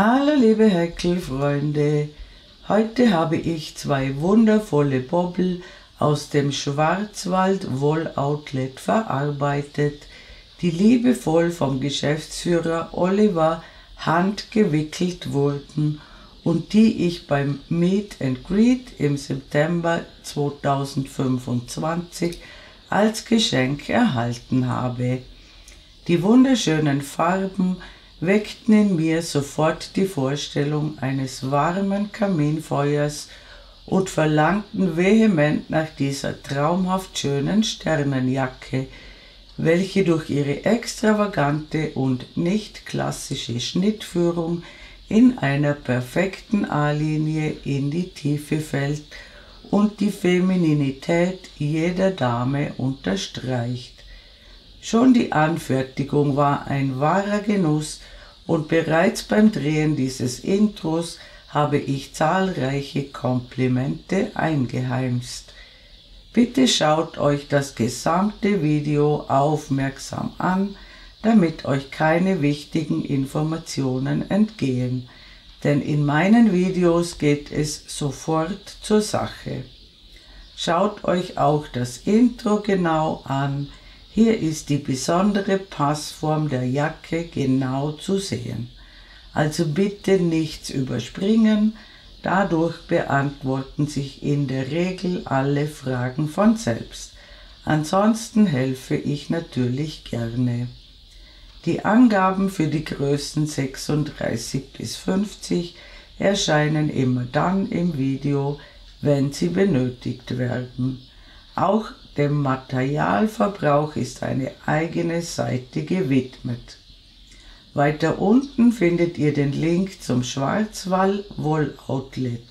Hallo liebe Häkelfreunde, heute habe ich zwei wundervolle Bobbel aus dem Schwarzwald Woll Outlet verarbeitet, die liebevoll vom Geschäftsführer Oliver handgewickelt wurden und die ich beim Meet and Greet im September 2025 als Geschenk erhalten habe. Die wunderschönen Farben weckten in mir sofort die Vorstellung eines warmen Kaminfeuers und verlangten vehement nach dieser traumhaft schönen Sternenjacke, welche durch ihre extravagante und nicht klassische Schnittführung in einer perfekten A-Linie in die Tiefe fällt und die Femininität jeder Dame unterstreicht. Schon die Anfertigung war ein wahrer Genuss und bereits beim Drehen dieses Intros habe ich zahlreiche Komplimente eingeheimst. Bitte schaut euch das gesamte Video aufmerksam an, damit euch keine wichtigen Informationen entgehen, denn in meinen Videos geht es sofort zur Sache. Schaut euch auch das Intro genau an. Hier ist die besondere Passform der Jacke genau zu sehen. Also bitte nichts überspringen, dadurch beantworten sich in der Regel alle Fragen von selbst. Ansonsten helfe ich natürlich gerne. Die Angaben für die Größen 36 bis 50 erscheinen immer dann im Video, wenn sie benötigt werden. Auch dem Materialverbrauch ist eine eigene Seite gewidmet. Weiter unten findet ihr den Link zum Schwarzwald Woll Outlet.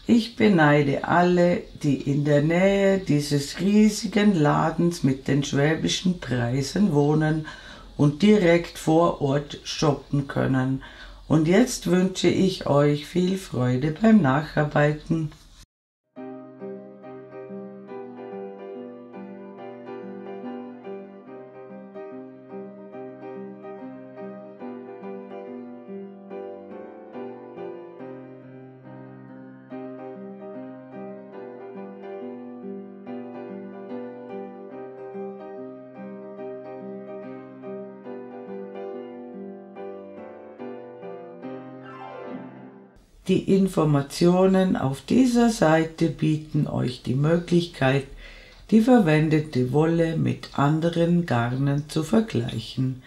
Ich beneide alle, die in der Nähe dieses riesigen Ladens mit den schwäbischen Preisen wohnen und direkt vor Ort shoppen können. Und jetzt wünsche ich euch viel Freude beim Nacharbeiten. Die Informationen auf dieser Seite bieten euch die Möglichkeit, die verwendete Wolle mit anderen Garnen zu vergleichen.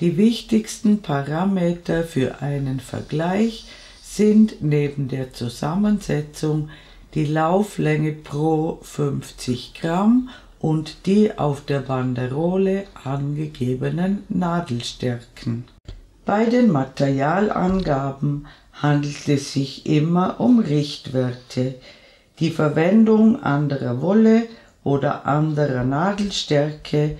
Die wichtigsten Parameter für einen Vergleich sind neben der Zusammensetzung die Lauflänge pro 50 Gramm und die auf der Banderole angegebenen Nadelstärken. Bei den Materialangaben handelt es sich immer um Richtwerte. Die Verwendung anderer Wolle oder anderer Nadelstärke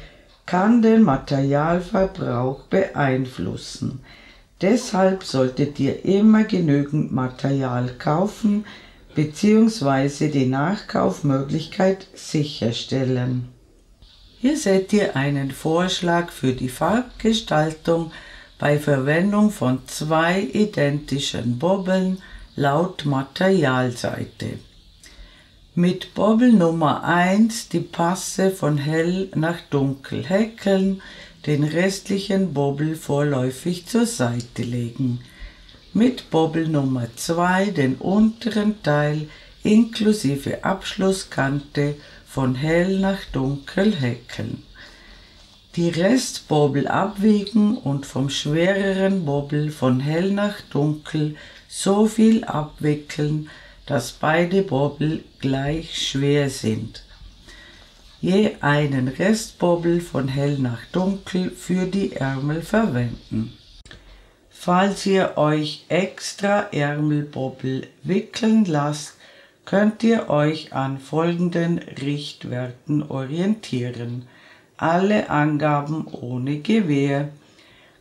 kann den Materialverbrauch beeinflussen. Deshalb solltet ihr immer genügend Material kaufen bzw. die Nachkaufmöglichkeit sicherstellen. Hier seht ihr einen Vorschlag für die Farbgestaltung bei Verwendung von zwei identischen Bobbeln laut Materialseite. Mit Bobbel Nummer 1 die Passe von hell nach dunkel häkeln, den restlichen Bobbel vorläufig zur Seite legen. Mit Bobbel Nummer 2 den unteren Teil inklusive Abschlusskante von hell nach dunkel häkeln. Die Restbobbel abwiegen und vom schwereren Bobbel von hell nach dunkel so viel abwickeln, dass beide Bobbel gleich schwer sind. Je einen Restbobbel von hell nach dunkel für die Ärmel verwenden. Falls ihr euch extra Ärmelbobbel wickeln lasst, könnt ihr euch an folgenden Richtwerten orientieren. Alle Angaben ohne Gewähr.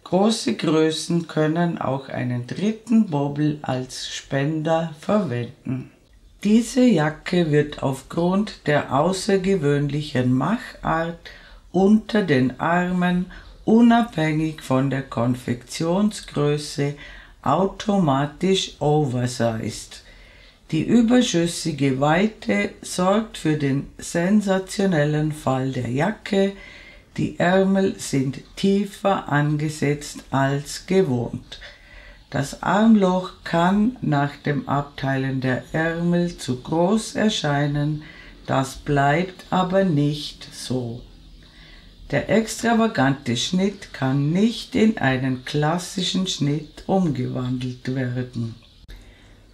Große Größen können auch einen dritten Bobbel als Spender verwenden. Diese Jacke wird aufgrund der außergewöhnlichen Machart unter den Armen unabhängig von der Konfektionsgröße automatisch oversized. Die überschüssige Weite sorgt für den sensationellen Fall der Jacke. Die Ärmel sind tiefer angesetzt als gewohnt. Das Armloch kann nach dem Abteilen der Ärmel zu groß erscheinen, das bleibt aber nicht so. Der extravagante Schnitt kann nicht in einen klassischen Schnitt umgewandelt werden.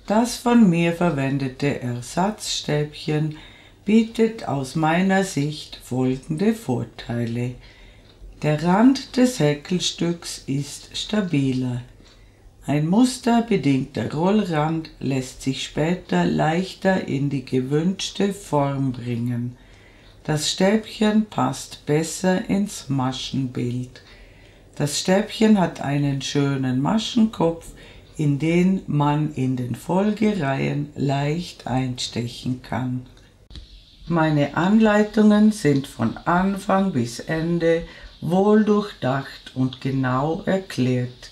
Das von mir verwendete Ersatzstäbchen bietet aus meiner Sicht folgende Vorteile. Der Rand des Häkelstücks ist stabiler. Ein musterbedingter Rollrand lässt sich später leichter in die gewünschte Form bringen. Das Stäbchen passt besser ins Maschenbild. Das Stäbchen hat einen schönen Maschenkopf, in den man in den Folgereihen leicht einstechen kann. Meine Anleitungen sind von Anfang bis Ende wohldurchdacht und genau erklärt.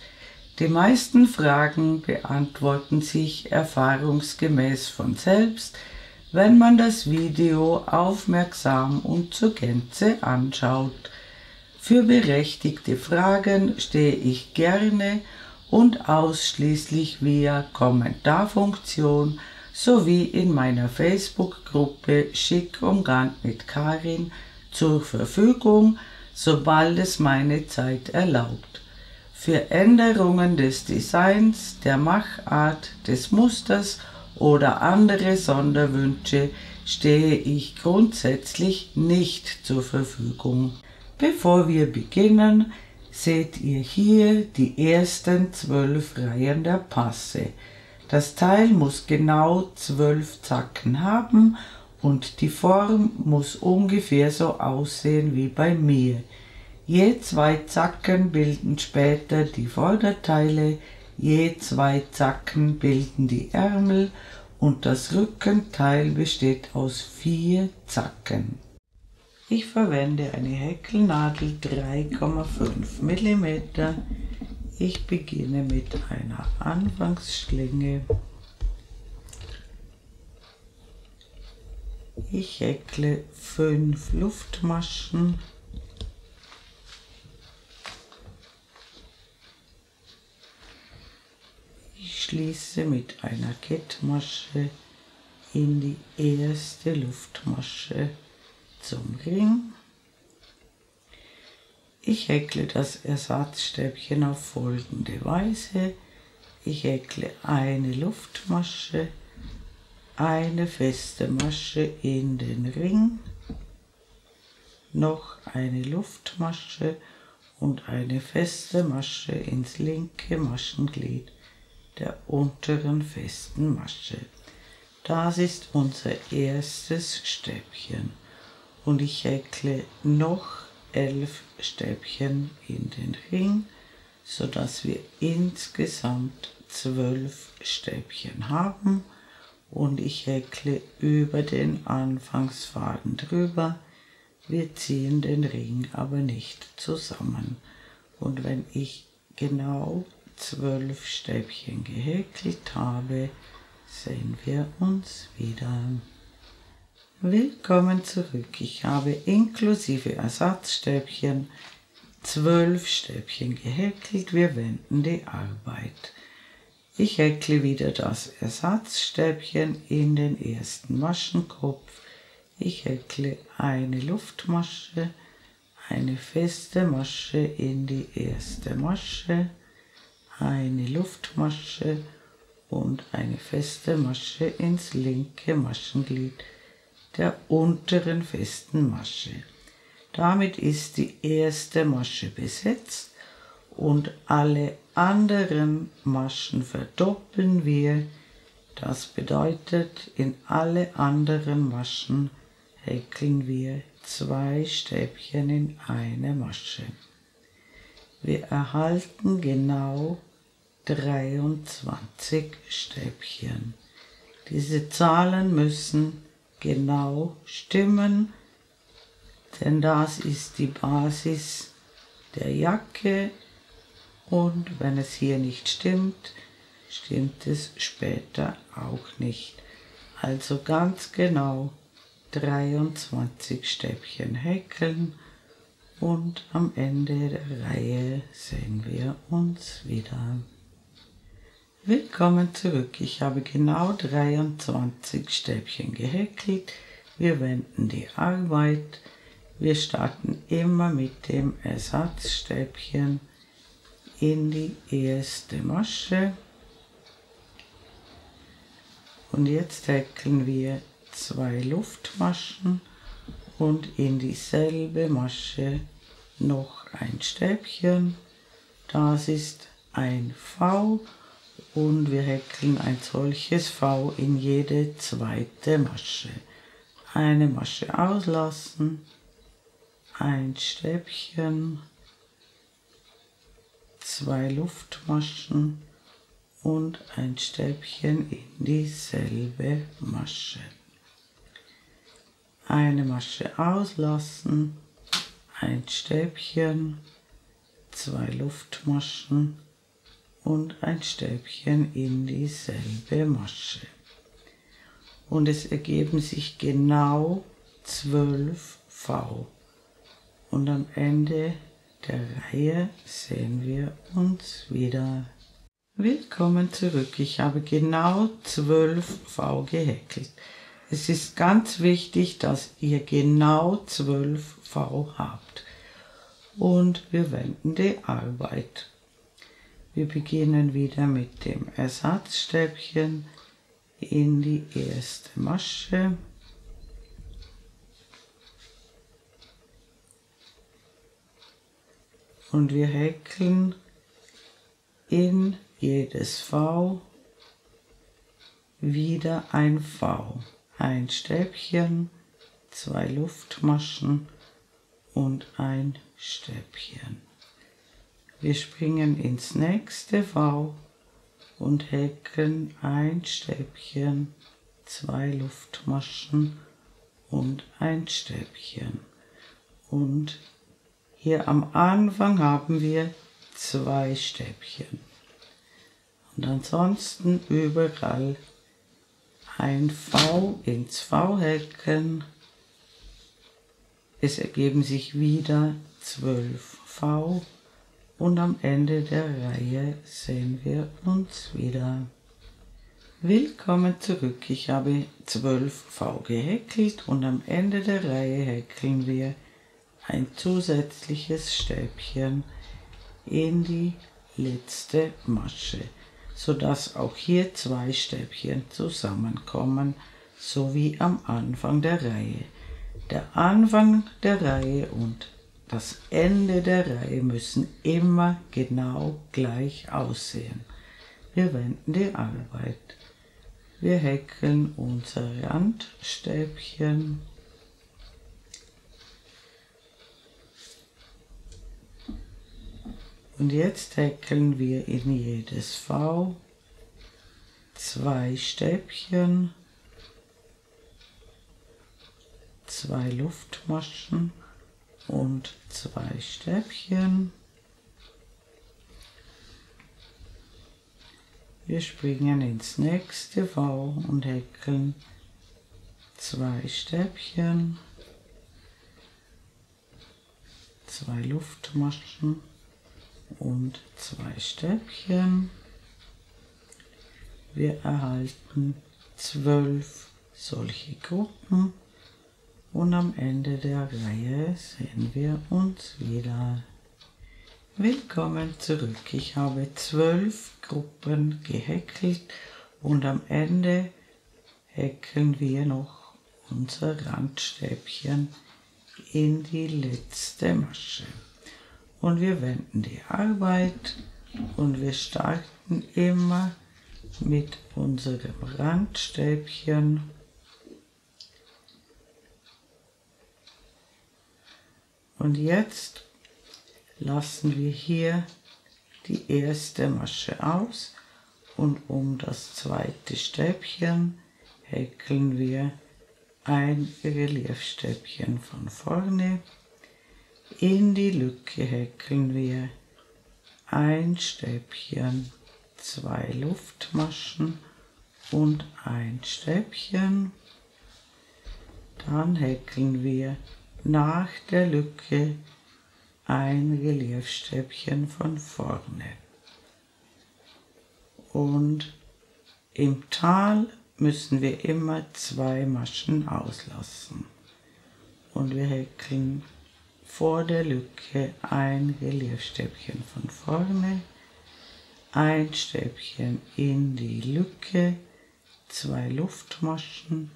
Die meisten Fragen beantworten sich erfahrungsgemäß von selbst, wenn man das Video aufmerksam und zur Gänze anschaut. Für berechtigte Fragen stehe ich gerne und ausschließlich via Kommentarfunktion sowie in meiner Facebook-Gruppe Schick umgarnt mit Karin zur Verfügung, sobald es meine Zeit erlaubt. Für Änderungen des Designs, der Machart, des Musters oder andere Sonderwünsche stehe ich grundsätzlich nicht zur Verfügung. Bevor wir beginnen, seht ihr hier die ersten 12 Reihen der Passe. Das Teil muss genau 12 Zacken haben und die Form muss ungefähr so aussehen wie bei mir. Je 2 Zacken bilden später die Vorderteile, je 2 Zacken bilden die Ärmel und das Rückenteil besteht aus 4 Zacken. Ich verwende eine Häkelnadel 3,5 mm. Ich beginne mit einer Anfangsschlinge. Ich häkle 5 Luftmaschen. Ich schließe mit einer Kettmasche in die erste Luftmasche zum Ring. Ich häkle das Ersatzstäbchen auf folgende Weise. Ich häkle eine Luftmasche, eine feste Masche in den Ring, noch eine Luftmasche und eine feste Masche ins linke Maschenglied der unteren festen Masche. Das ist unser erstes Stäbchen und ich häkle noch 11 Stäbchen in den Ring, sodass wir insgesamt 12 Stäbchen haben und ich häkle über den Anfangsfaden drüber. Wir ziehen den Ring aber nicht zusammen und wenn ich genau 12 Stäbchen gehäkelt habe, sehen wir uns wieder. Willkommen zurück. Ich habe inklusive Ersatzstäbchen 12 Stäbchen gehäkelt. Wir wenden die Arbeit. Ich häkle wieder das Ersatzstäbchen in den ersten Maschenkopf. Ich häkle eine Luftmasche, eine feste Masche in die erste Masche, eine Luftmasche und eine feste Masche ins linke Maschenglied der unteren festen Masche. Damit ist die erste Masche besetzt und alle anderen Maschen verdoppeln wir. Das bedeutet, in alle anderen Maschen häkeln wir 2 Stäbchen in eine Masche. Wir erhalten genau 23 Stäbchen. Diese Zahlen müssen genau stimmen, denn das ist die Basis der Jacke Und wenn es hier nicht stimmt, stimmt es später auch nicht. Also ganz genau 23 Stäbchen häkeln und am Ende der Reihe sehen wir uns wieder. Willkommen zurück. Ich habe genau 23 Stäbchen gehäkelt. Wir wenden die Arbeit. Wir starten immer mit dem Ersatzstäbchen in die erste Masche. Und jetzt häkeln wir 2 Luftmaschen und in dieselbe Masche noch ein Stäbchen. Das ist ein V und wir häkeln ein solches V in jede zweite Masche. Eine Masche auslassen, ein Stäbchen, 2 Luftmaschen und ein Stäbchen in dieselbe Masche. Eine Masche auslassen, ein Stäbchen, 2 Luftmaschen und ein Stäbchen in dieselbe Masche. Und es ergeben sich genau 12 V. Und am Ende der Reihe sehen wir uns wieder. Willkommen zurück. Ich habe genau 12 V gehäkelt. Es ist ganz wichtig, dass ihr genau 12 V habt. Und wir wenden die Arbeit. Wir beginnen wieder mit dem Ersatzstäbchen in die erste Masche. Und wir häkeln in jedes V wieder ein V. Ein Stäbchen, 2 Luftmaschen und ein Stäbchen. Wir springen ins nächste V und häkeln ein Stäbchen, 2 Luftmaschen und ein Stäbchen. Und hier am Anfang haben wir 2 Stäbchen. Und ansonsten überall ein V ins V häkeln. Es ergeben sich wieder 12 V und am Ende der Reihe sehen wir uns wieder. Willkommen zurück. Ich habe 12 V gehäkelt und am Ende der Reihe häkeln wir ein zusätzliches Stäbchen in die letzte Masche, sodass auch hier 2 Stäbchen zusammenkommen, so wie am Anfang der Reihe. Der Anfang der Reihe und das Ende der Reihe müssen immer genau gleich aussehen. Wir wenden die Arbeit. Wir häkeln unser Randstäbchen und jetzt häkeln wir in jedes V 2 Stäbchen, 2 Luftmaschen und 2 Stäbchen. Wir springen ins nächste V und häkeln 2 Stäbchen, 2 Luftmaschen und 2 Stäbchen. Wir erhalten 12 solche Gruppen und am Ende der Reihe sehen wir uns wieder. Willkommen zurück. Ich habe 12 Gruppen gehäkelt und am Ende häkeln wir noch unser Randstäbchen in die letzte Masche. Und wir wenden die Arbeit und wir starten immer mit unserem Randstäbchen und jetzt lassen wir hier die erste Masche aus und um das zweite Stäbchen häkeln wir ein Reliefstäbchen von vorne. In die Lücke häkeln wir ein Stäbchen, 2 Luftmaschen und ein Stäbchen. Dann häkeln wir nach der Lücke ein Reliefstäbchen von vorne. Und im Tal müssen wir immer 2 Maschen auslassen. Und wir häkeln vor der Lücke ein Reliefstäbchen von vorne, ein Stäbchen in die Lücke, 2 Luftmaschen,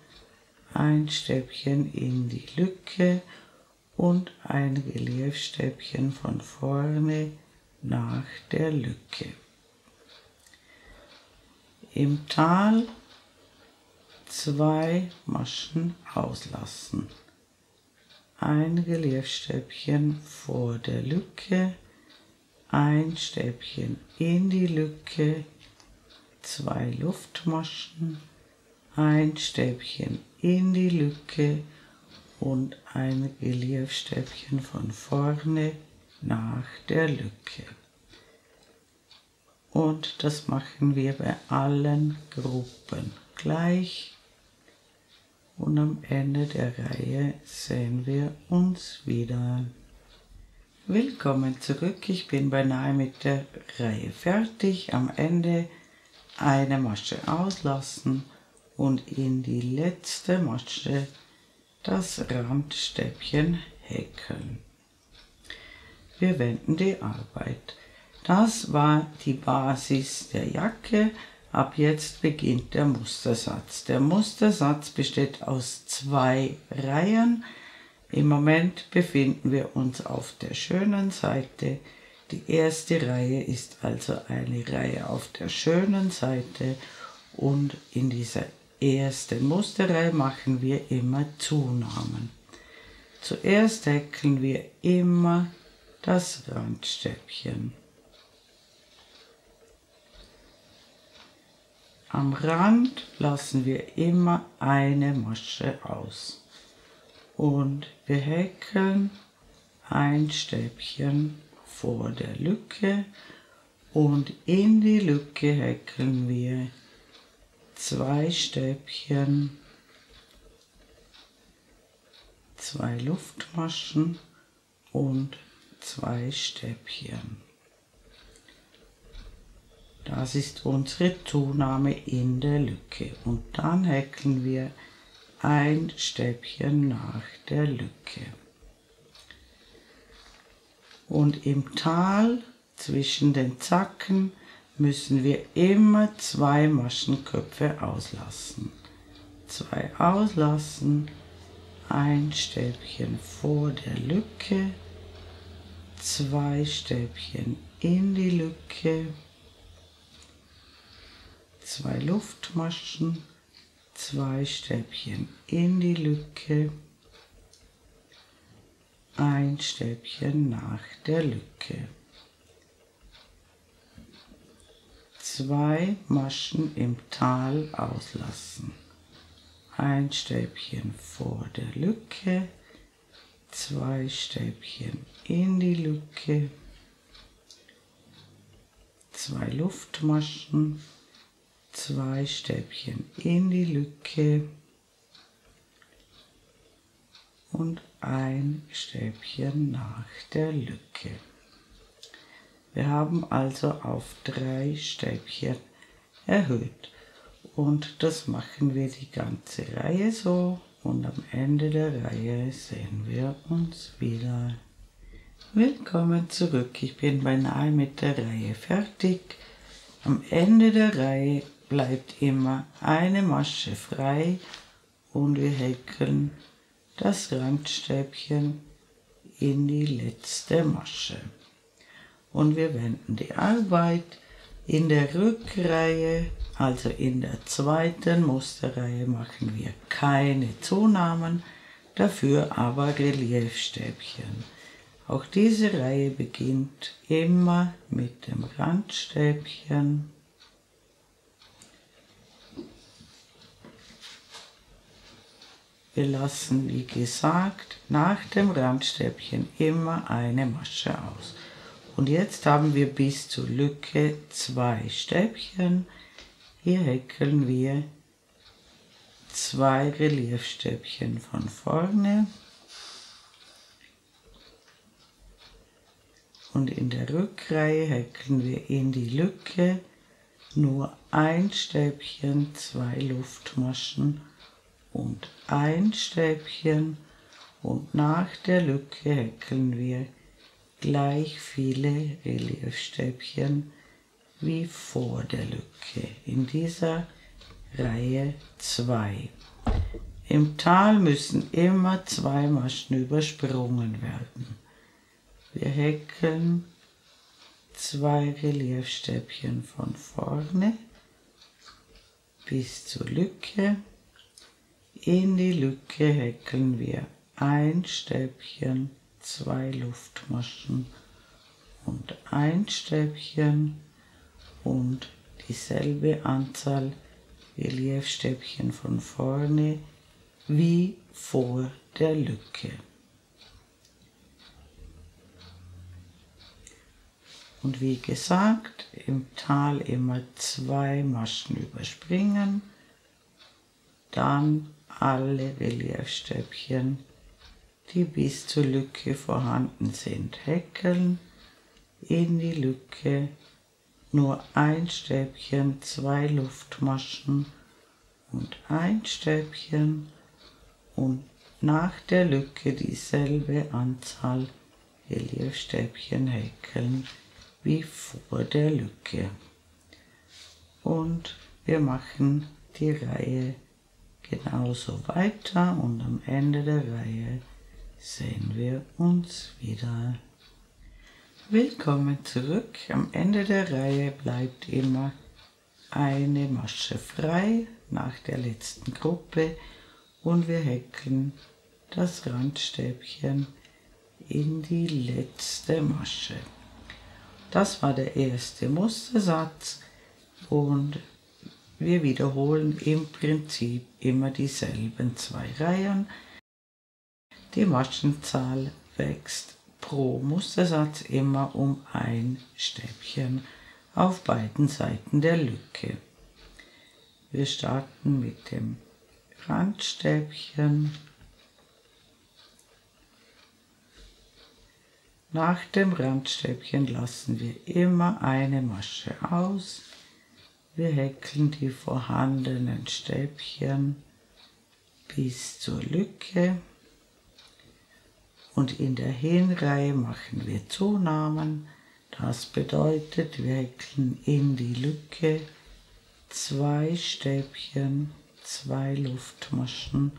ein Stäbchen in die Lücke und ein Reliefstäbchen von vorne nach der Lücke. Im Tal 2 Maschen auslassen. Ein Reliefstäbchen vor der Lücke, ein Stäbchen in die Lücke, 2 Luftmaschen, ein Stäbchen in die Lücke und ein Reliefstäbchen von vorne nach der Lücke. Und das machen wir bei allen Gruppen gleich. Und am Ende der Reihe sehen wir uns wieder. Willkommen zurück, ich bin beinahe mit der Reihe fertig. Am Ende eine Masche auslassen und in die letzte Masche das Randstäbchen häkeln. Wir wenden die Arbeit. Das war die Basis der Jacke. Ab jetzt beginnt der Mustersatz. Der Mustersatz besteht aus 2 Reihen. Im Moment befinden wir uns auf der schönen Seite. Die erste Reihe ist also eine Reihe auf der schönen Seite und in dieser ersten Musterreihe machen wir immer Zunahmen. Zuerst häkeln wir immer das Randstäbchen. Am Rand lassen wir immer eine Masche aus und wir häkeln ein Stäbchen vor der Lücke und in die Lücke häkeln wir 2 Stäbchen, 2 Luftmaschen und 2 Stäbchen. Das ist unsere Zunahme in der Lücke und dann häkeln wir ein Stäbchen nach der Lücke. Und im Tal zwischen den Zacken müssen wir immer 2 Maschenköpfe auslassen. 2 auslassen, ein Stäbchen vor der Lücke, 2 Stäbchen in die Lücke, 2 Luftmaschen, 2 Stäbchen in die Lücke, ein Stäbchen nach der Lücke. 2 Maschen im Tal auslassen. Ein Stäbchen vor der Lücke, 2 Stäbchen in die Lücke, 2 Luftmaschen, 2 Stäbchen in die Lücke und ein Stäbchen nach der Lücke. Wir haben also auf 3 Stäbchen erhöht und das machen wir die ganze Reihe so und am Ende der Reihe sehen wir uns wieder. Willkommen zurück, ich bin beinahe mit der Reihe fertig. Am Ende der Reihe bleibt immer eine Masche frei und wir häkeln das Randstäbchen in die letzte Masche. Und wir wenden die Arbeit in der Rückreihe, also in der zweiten Musterreihe, machen wir keine Zunahmen, dafür aber Reliefstäbchen. Auch diese Reihe beginnt immer mit dem Randstäbchen. Wir lassen, wie gesagt, nach dem Randstäbchen immer eine Masche aus. Und jetzt haben wir bis zur Lücke 2 Stäbchen. Hier häkeln wir 2 Reliefstäbchen von vorne. Und in der Rückreihe häkeln wir in die Lücke nur ein Stäbchen, 2 Luftmaschen und ein Stäbchen, und nach der Lücke häkeln wir gleich viele Reliefstäbchen wie vor der Lücke in dieser Reihe 2. Im Tal müssen immer 2 Maschen übersprungen werden. Wir häkeln 2 Reliefstäbchen von vorne bis zur Lücke. In die Lücke häkeln wir ein Stäbchen, 2 Luftmaschen und ein Stäbchen und dieselbe Anzahl Reliefstäbchen von vorne wie vor der Lücke. Und wie gesagt, im Tal immer 2 Maschen überspringen, dann alle Reliefstäbchen, die bis zur Lücke vorhanden sind, häkeln, in die Lücke nur ein Stäbchen, 2 Luftmaschen und ein Stäbchen und nach der Lücke dieselbe Anzahl Reliefstäbchen häkeln wie vor der Lücke. Und wir machen die Reihe genauso weiter und am Ende der Reihe sehen wir uns wieder. Willkommen zurück. Am Ende der Reihe bleibt immer eine Masche frei nach der letzten Gruppe und wir häkeln das Randstäbchen in die letzte Masche. Das war der erste Mustersatz und wir wiederholen im Prinzip immer dieselben 2 Reihen. Die Maschenzahl wächst pro Mustersatz immer um ein Stäbchen auf beiden Seiten der Lücke. Wir starten mit dem Randstäbchen. Nach dem Randstäbchen lassen wir immer eine Masche aus. Wir häkeln die vorhandenen Stäbchen bis zur Lücke und in der Hinreihe machen wir Zunahmen. Das bedeutet, wir häkeln in die Lücke 2 Stäbchen, 2 Luftmaschen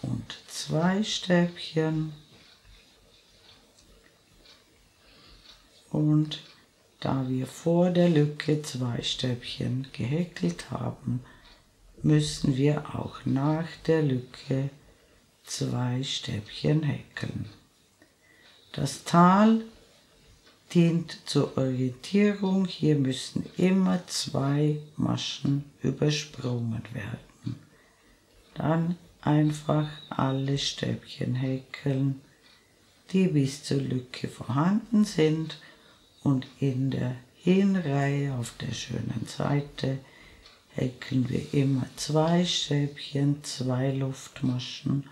und 2 Stäbchen. Und da wir vor der Lücke 2 Stäbchen gehäkelt haben, müssen wir auch nach der Lücke 2 Stäbchen häkeln. Das Tal dient zur Orientierung. Hier müssen immer 2 Maschen übersprungen werden. Dann einfach alle Stäbchen häkeln, die bis zur Lücke vorhanden sind. Und in der Hinreihe auf der schönen Seite häkeln wir immer 2 Stäbchen, 2 Luftmaschen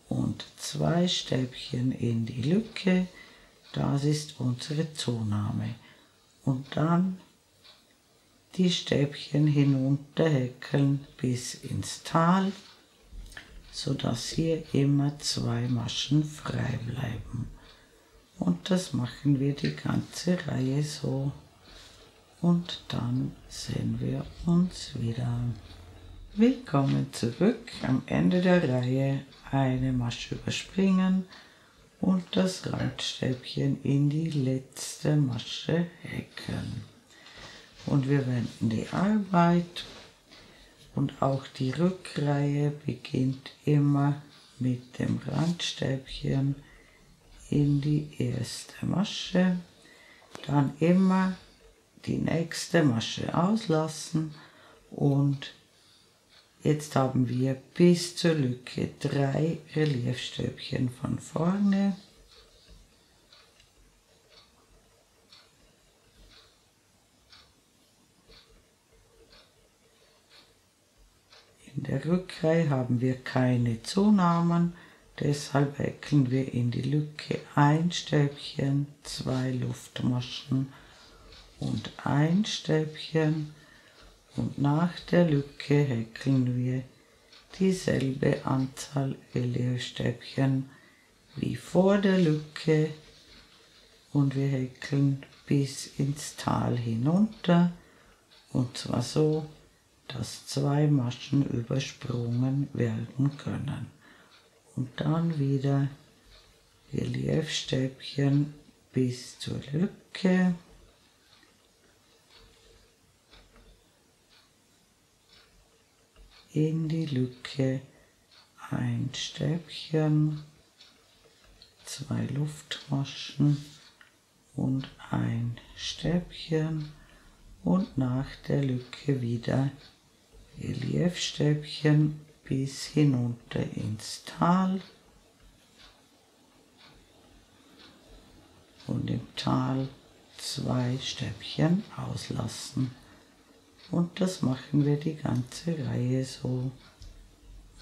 und 2 Stäbchen in die Lücke. Das ist unsere Zunahme. Und dann die Stäbchen hinunter häkeln bis ins Tal, sodass hier immer 2 Maschen frei bleiben. Und das machen wir die ganze Reihe so. Und dann sehen wir uns wieder. Willkommen zurück. Am Ende der Reihe eine Masche überspringen und das Randstäbchen in die letzte Masche häkeln. Und wir wenden die Arbeit und auch die Rückreihe beginnt immer mit dem Randstäbchen in die erste Masche, dann immer die nächste Masche auslassen und jetzt haben wir bis zur Lücke 3 Reliefstäbchen von vorne In der Rückreihe haben wir keine Zunahmen, deshalb häkeln wir in die Lücke ein Stäbchen, 2 Luftmaschen und ein Stäbchen, und nach der Lücke häkeln wir dieselbe Anzahl Reliefstäbchen wie vor der Lücke und wir häkeln bis ins Tal hinunter, und zwar so, dass 2 Maschen übersprungen werden können. Und dann wieder Reliefstäbchen bis zur Lücke. In die Lücke ein Stäbchen, 2 Luftmaschen und ein Stäbchen, und nach der Lücke wieder Reliefstäbchen bis hinunter ins Tal, und im Tal 2 Stäbchen auslassen. Und das machen wir die ganze Reihe so.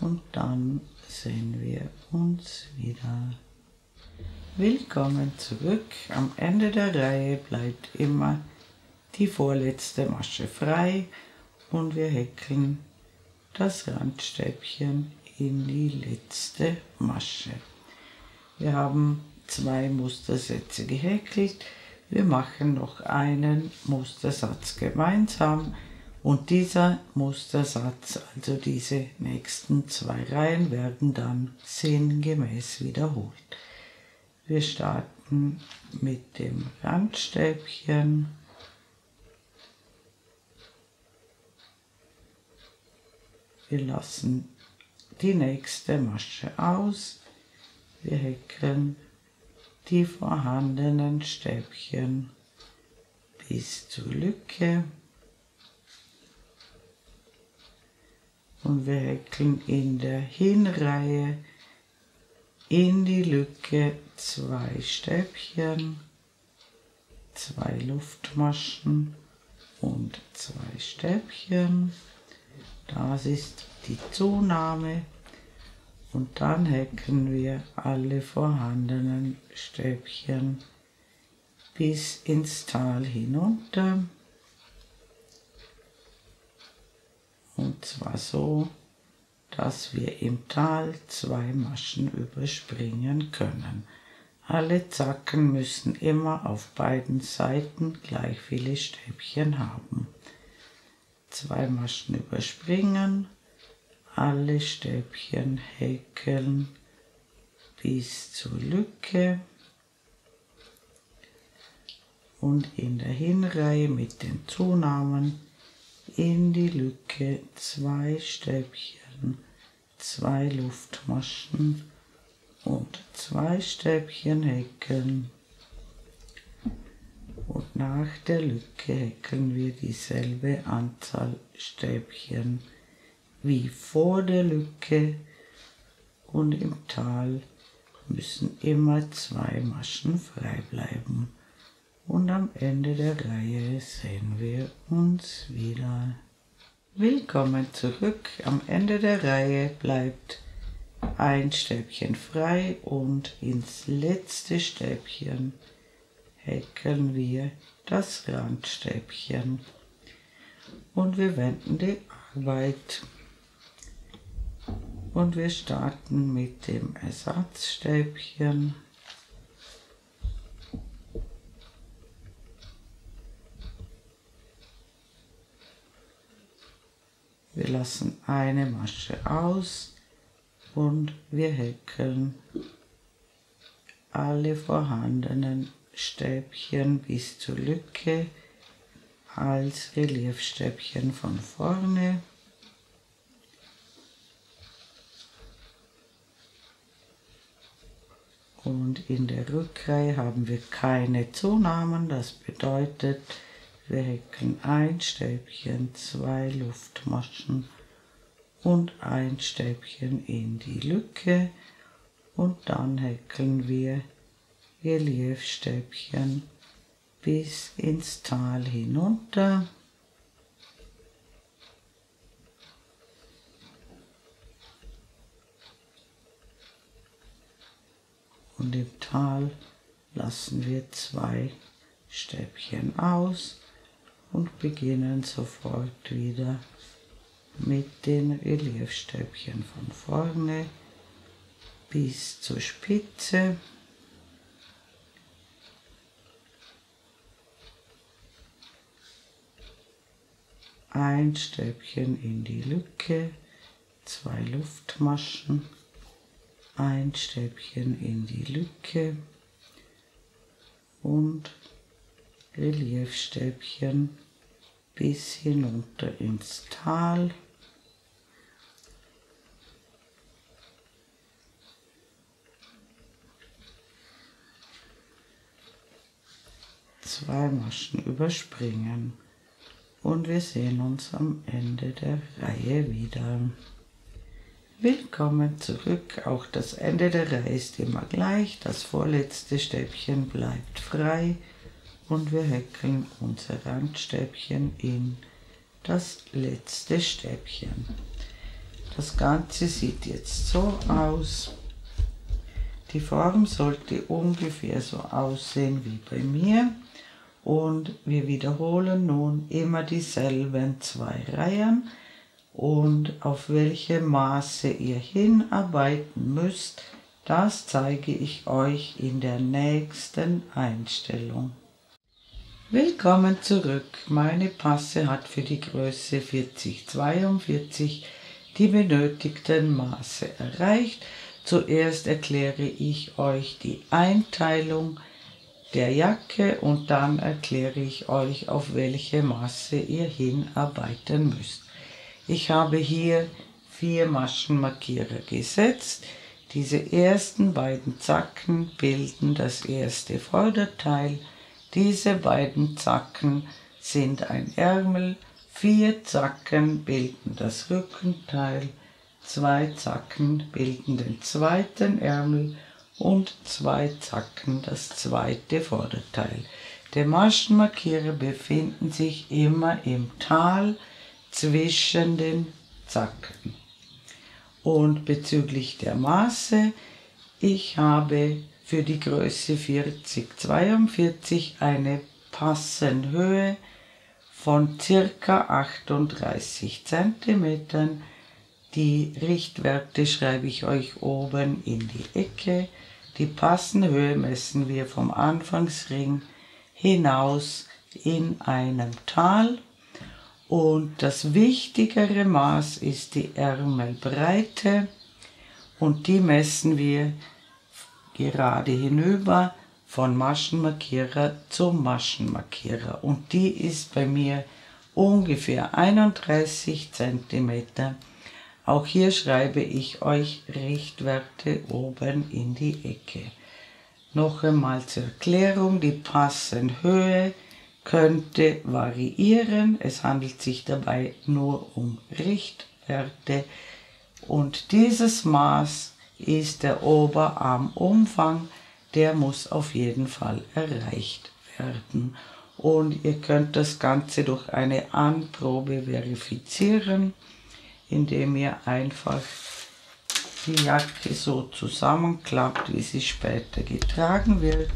Und dann sehen wir uns wieder. Willkommen zurück. Am Ende der Reihe bleibt immer die vorletzte Masche frei und wir häkeln das Randstäbchen in die letzte Masche. Wir haben 2 Mustersätze gehäkelt. Wir machen noch einen Mustersatz gemeinsam. Und dieser Mustersatz, also diese nächsten 2 Reihen, werden dann sinngemäß wiederholt. Wir starten mit dem Randstäbchen. Wir lassen die nächste Masche aus. Wir häkeln die vorhandenen Stäbchen bis zur Lücke. Und wir häkeln in der Hinreihe in die Lücke 2 Stäbchen, 2 Luftmaschen und 2 Stäbchen. Das ist die Zunahme. Und dann häkeln wir alle vorhandenen Stäbchen bis ins Tal hinunter. Und zwar so, dass wir im Tal 2 Maschen überspringen können. Alle Zacken müssen immer auf beiden Seiten gleich viele Stäbchen haben. 2 Maschen überspringen, alle Stäbchen häkeln bis zur Lücke und in der Hinreihe mit den Zunahmen in die Lücke 2 Stäbchen, 2 Luftmaschen und 2 Stäbchen häkeln. Und nach der Lücke häkeln wir dieselbe Anzahl Stäbchen wie vor der Lücke, und im Tal müssen immer 2 Maschen frei bleiben. Und am Ende der Reihe sehen wir uns wieder. Willkommen zurück. Am Ende der Reihe bleibt ein Stäbchen frei und ins letzte Stäbchen häkeln wir das Randstäbchen. Und wir wenden die Arbeit. Und wir starten mit dem Ersatzstäbchen. Wir lassen eine Masche aus und wir häkeln alle vorhandenen Stäbchen bis zur Lücke als Reliefstäbchen von vorne. Und in der Rückreihe haben wir keine Zunahmen, das bedeutet, wir häkeln ein Stäbchen, 2 Luftmaschen und ein Stäbchen in die Lücke, und dann häkeln wir Reliefstäbchen bis ins Tal hinunter. und im Tal lassen wir 2 Stäbchen aus und beginnen sofort wieder mit den Reliefstäbchen von vorne bis zur Spitze. Ein Stäbchen in die Lücke, 2 Luftmaschen, ein Stäbchen in die Lücke und Reliefstäbchen bis hinunter ins Tal. Zwei Maschen überspringen und wir sehen uns am Ende der Reihe wieder. Willkommen zurück, auch das Ende der Reihe ist immer gleich, das vorletzte Stäbchen bleibt frei und wir häkeln unser Randstäbchen in das letzte Stäbchen. Das Ganze sieht jetzt so aus. Die Form sollte ungefähr so aussehen wie bei mir und wir wiederholen nun immer dieselben 2 Reihen. Und auf welche Maße ihr hinarbeiten müsst, das zeige ich euch in der nächsten Einstellung. Willkommen zurück. Meine Passe hat für die Größe 40-42 die benötigten Maße erreicht. Zuerst erkläre ich euch die Einteilung der Jacke und dann erkläre ich euch, auf welche Maße ihr hinarbeiten müsst. Ich habe hier 4 Maschenmarkierer gesetzt. Diese ersten beiden Zacken bilden das erste Vorderteil. Diese beiden Zacken sind ein Ärmel. 4 Zacken bilden das Rückenteil. 2 Zacken bilden den zweiten Ärmel und 2 Zacken das zweite Vorderteil. Die Maschenmarkierer befinden sich immer im Tal zwischen den Zacken. Und bezüglich der Maße, ich habe für die Größe 40-42 eine Passenhöhe von ca. 38 cm. Die Richtwerte schreibe ich euch oben in die Ecke. Die Passenhöhe messen wir vom Anfangsring hinaus in einem Tal. Und das wichtigere Maß ist die Ärmelbreite und die messen wir gerade hinüber von Maschenmarkierer zu Maschenmarkierer und die ist bei mir ungefähr 31 cm. Auch hier schreibe ich euch Richtwerte oben in die Ecke. Noch einmal zur Erklärung, die Passenhöhe könnte variieren. Es handelt sich dabei nur um Richtwerte und dieses Maß ist der Oberarmumfang, der muss auf jeden Fall erreicht werden. Und ihr könnt das Ganze durch eine Anprobe verifizieren, indem ihr einfach die Jacke so zusammenklappt, wie sie später getragen wird.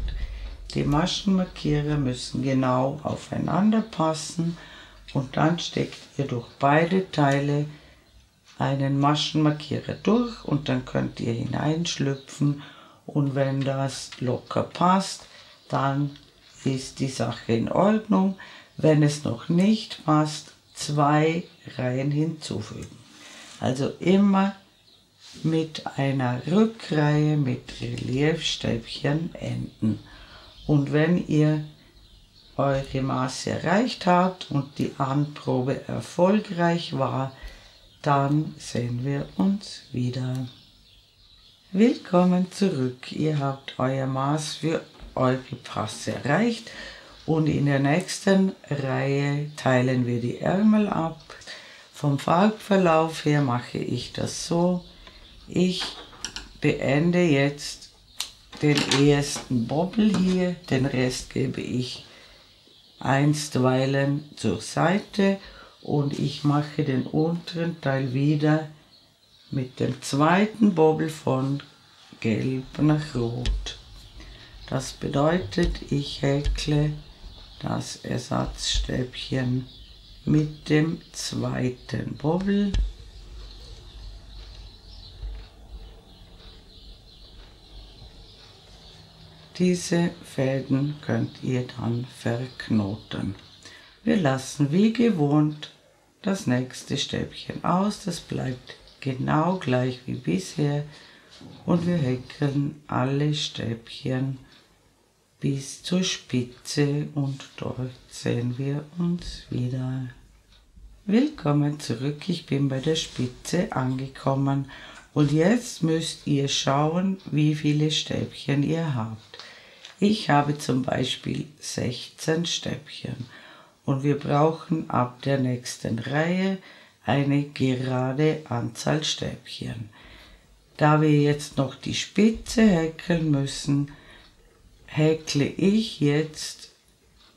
Die Maschenmarkierer müssen genau aufeinander passen und dann steckt ihr durch beide Teile einen Maschenmarkierer durch und dann könnt ihr hineinschlüpfen und wenn das locker passt, dann ist die Sache in Ordnung. Wenn es noch nicht passt, 2 Reihen hinzufügen. Also immer mit einer Rückreihe mit Reliefstäbchen enden. Und wenn ihr eure Maße erreicht habt und die Anprobe erfolgreich war, dann sehen wir uns wieder. Willkommen zurück. Ihr habt euer Maß für eure Passe erreicht und in der nächsten Reihe teilen wir die Ärmel ab. Vom Farbverlauf her mache ich das so. Ich beende jetzt den ersten Bobbel hier, den Rest gebe ich einstweilen zur Seite und ich mache den unteren Teil wieder mit dem zweiten Bobbel von Gelb nach Rot. Das bedeutet, ich häkle das Ersatzstäbchen mit dem zweiten Bobbel. Diese Fäden könnt ihr dann verknoten. Wir lassen wie gewohnt das nächste Stäbchen aus, das bleibt genau gleich wie bisher und wir häkeln alle Stäbchen bis zur Spitze und dort sehen wir uns wieder. Willkommen zurück, ich bin bei der Spitze angekommen und jetzt müsst ihr schauen, wie viele Stäbchen ihr habt. Ich habe zum Beispiel 16 Stäbchen und wir brauchen ab der nächsten Reihe eine gerade Anzahl Stäbchen. Da wir jetzt noch die Spitze häkeln müssen, häkle ich jetzt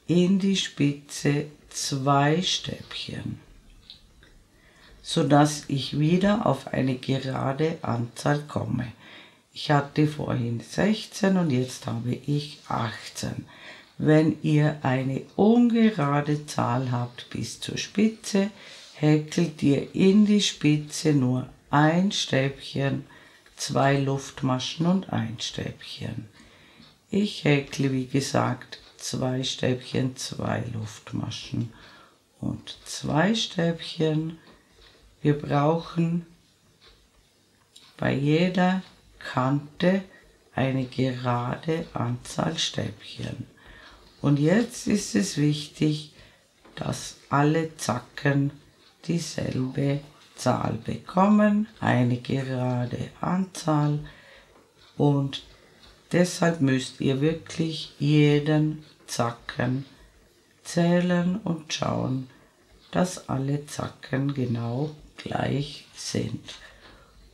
in die Spitze 2 Stäbchen, sodass ich wieder auf eine gerade Anzahl komme. Ich hatte vorhin 16 und jetzt habe ich 18. Wenn ihr eine ungerade Zahl habt bis zur Spitze, häkelt ihr in die Spitze nur ein Stäbchen, 2 Luftmaschen und ein Stäbchen. Ich häkle wie gesagt 2 Stäbchen, 2 Luftmaschen und 2 Stäbchen. Wir brauchen bei jeder Kante eine gerade Anzahl Stäbchen. Und jetzt ist es wichtig, dass alle Zacken dieselbe Zahl bekommen, eine gerade Anzahl, und deshalb müsst ihr wirklich jeden Zacken zählen und schauen, dass alle Zacken genau gleich sind.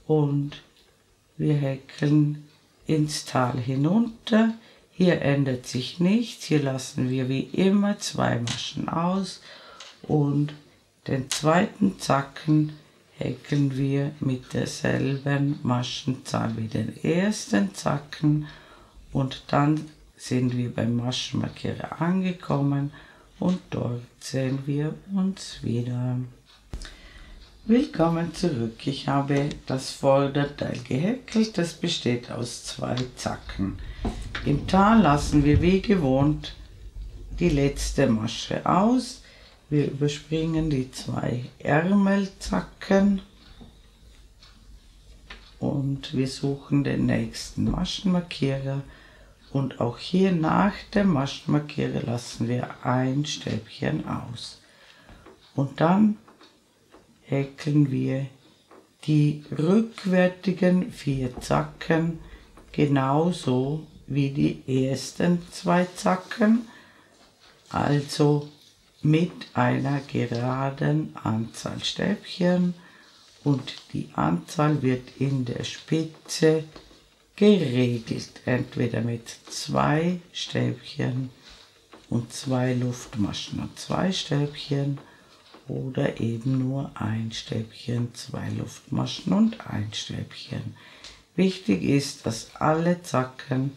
Und wir häkeln ins Tal hinunter. Hier ändert sich nichts, hier lassen wir wie immer 2 Maschen aus und den zweiten Zacken häkeln wir mit derselben Maschenzahl wie den ersten Zacken und dann sind wir beim Maschenmarkierer angekommen und dort sehen wir uns wieder. Willkommen zurück, ich habe das Vorderteil gehäkelt, das besteht aus 2 Zacken. Im Tal lassen wir wie gewohnt die letzte Masche aus. Wir überspringen die 2 Ärmelzacken und wir suchen den nächsten Maschenmarkierer. Und auch hier nach dem Maschenmarkierer lassen wir ein Stäbchen aus. Und dann häkeln wir die rückwärtigen 4 Zacken genauso wie die ersten 2 Zacken, also mit einer geraden Anzahl Stäbchen, und die Anzahl wird in der Spitze geregelt, entweder mit 2 Stäbchen und 2 Luftmaschen und 2 Stäbchen oder eben nur ein Stäbchen, 2 Luftmaschen und ein Stäbchen. Wichtig ist, dass alle Zacken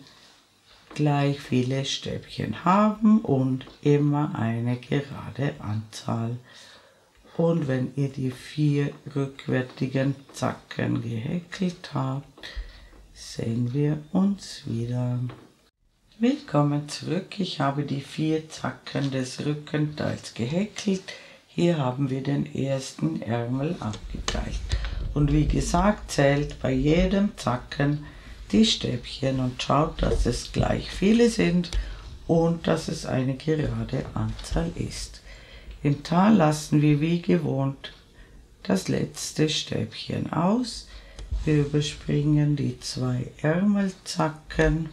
gleich viele Stäbchen haben und immer eine gerade Anzahl. Und wenn ihr die 4 rückwärtigen Zacken gehäkelt habt, sehen wir uns wieder. Willkommen zurück, ich habe die 4 Zacken des Rückenteils gehäkelt. Hier haben wir den ersten Ärmel abgeteilt. Und wie gesagt, zählt bei jedem Zacken die Stäbchen und schaut, dass es gleich viele sind und dass es eine gerade Anzahl ist. Im Tal lassen wir wie gewohnt das letzte Stäbchen aus. Wir überspringen die 2 Ärmelzacken.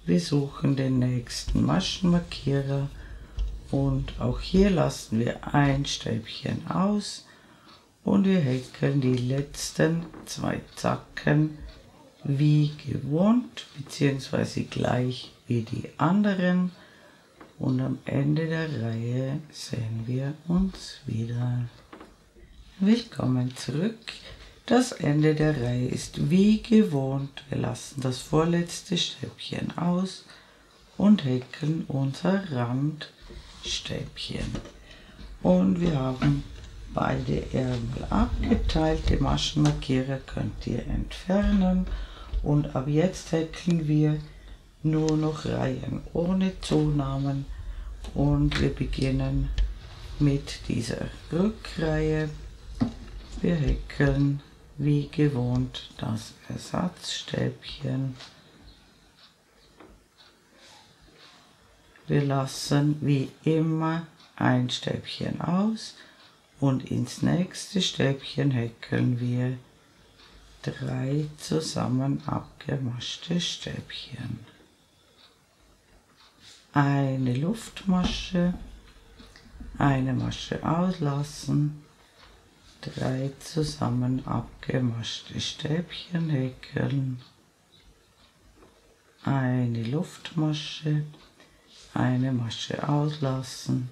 Wir suchen den nächsten Maschenmarkierer und auch hier lassen wir ein Stäbchen aus und wir häkeln die letzten 2 Zacken wie gewohnt bzw. gleich wie die anderen, und am Ende der Reihe sehen wir uns wieder. Willkommen zurück. Das Ende der Reihe ist wie gewohnt. Wir lassen das vorletzte Stäbchen aus und häkeln unser Randstäbchen. Und wir haben beide Ärmel abgeteilt. Den Maschenmarkierer könnt ihr entfernen. Und ab jetzt häkeln wir nur noch Reihen ohne Zunahmen. Und wir beginnen mit dieser Rückreihe. Wir häkeln wie gewohnt das Ersatzstäbchen. Wir lassen wie immer ein Stäbchen aus und ins nächste Stäbchen häkeln wir 3 zusammen abgemaschte Stäbchen. Eine Luftmasche, eine Masche auslassen, 3 zusammen abgemaschte Stäbchen häkeln, eine Luftmasche, eine Masche auslassen,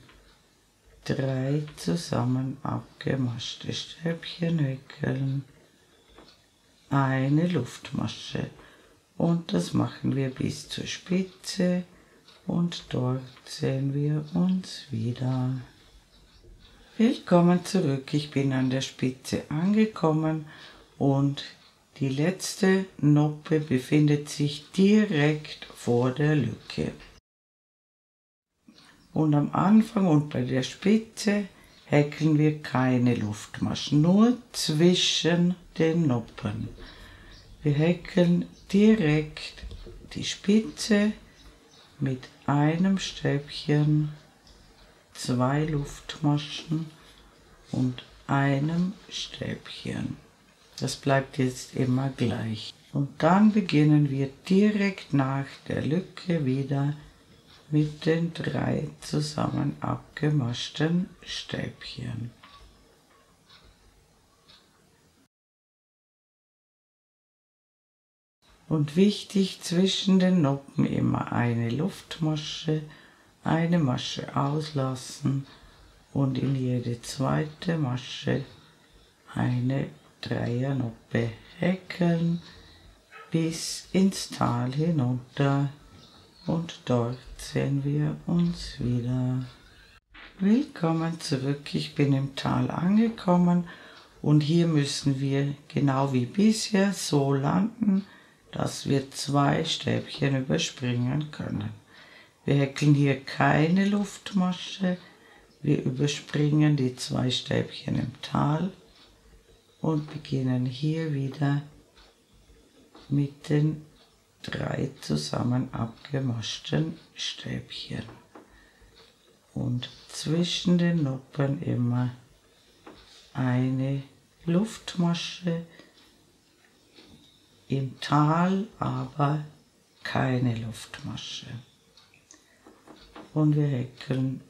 3 zusammen abgemaschte Stäbchen häkeln, eine Luftmasche, und das machen wir bis zur Spitze und dort sehen wir uns wieder. Willkommen zurück, ich bin an der Spitze angekommen und die letzte Noppe befindet sich direkt vor der Lücke. Und am Anfang und bei der Spitze häkeln wir keine Luftmaschen, nur zwischen den Noppen. Wir häkeln direkt die Spitze mit einem Stäbchen, 2 Luftmaschen und einem Stäbchen. Das bleibt jetzt immer gleich. Und dann beginnen wir direkt nach der Lücke wieder mit den 3 zusammen abgemaschten Stäbchen. Und wichtig, zwischen den Noppen immer eine Luftmasche, eine Masche auslassen und in jede zweite Masche eine Dreiernoppe häkeln bis ins Tal hinunter, und dort sehen wir uns wieder. Willkommen zurück, ich bin im Tal angekommen und hier müssen wir genau wie bisher so landen, dass wir 2 Stäbchen überspringen können. Wir häkeln hier keine Luftmasche, wir überspringen die 2 Stäbchen im Tal und beginnen hier wieder mit den 3 zusammen abgemaschten Stäbchen. Und zwischen den Noppen immer eine Luftmasche, im Tal aber keine Luftmasche. Und wir häkeln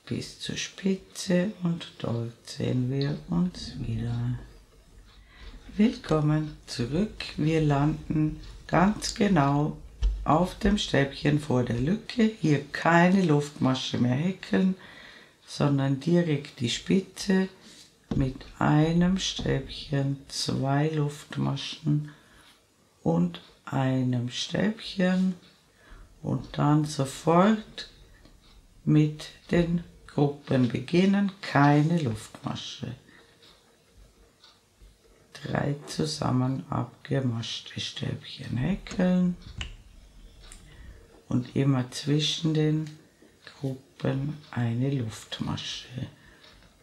bis zur Spitze und dort sehen wir uns wieder. Willkommen zurück, wir landen ganz genau auf dem Stäbchen vor der Lücke. Hier keine Luftmasche mehr häkeln, sondern direkt die Spitze mit einem Stäbchen, 2 Luftmaschen und einem Stäbchen und dann sofort mit den Gruppen beginnen, keine Luftmasche. 3 zusammen abgemaschte Stäbchen häkeln und immer zwischen den Gruppen eine Luftmasche.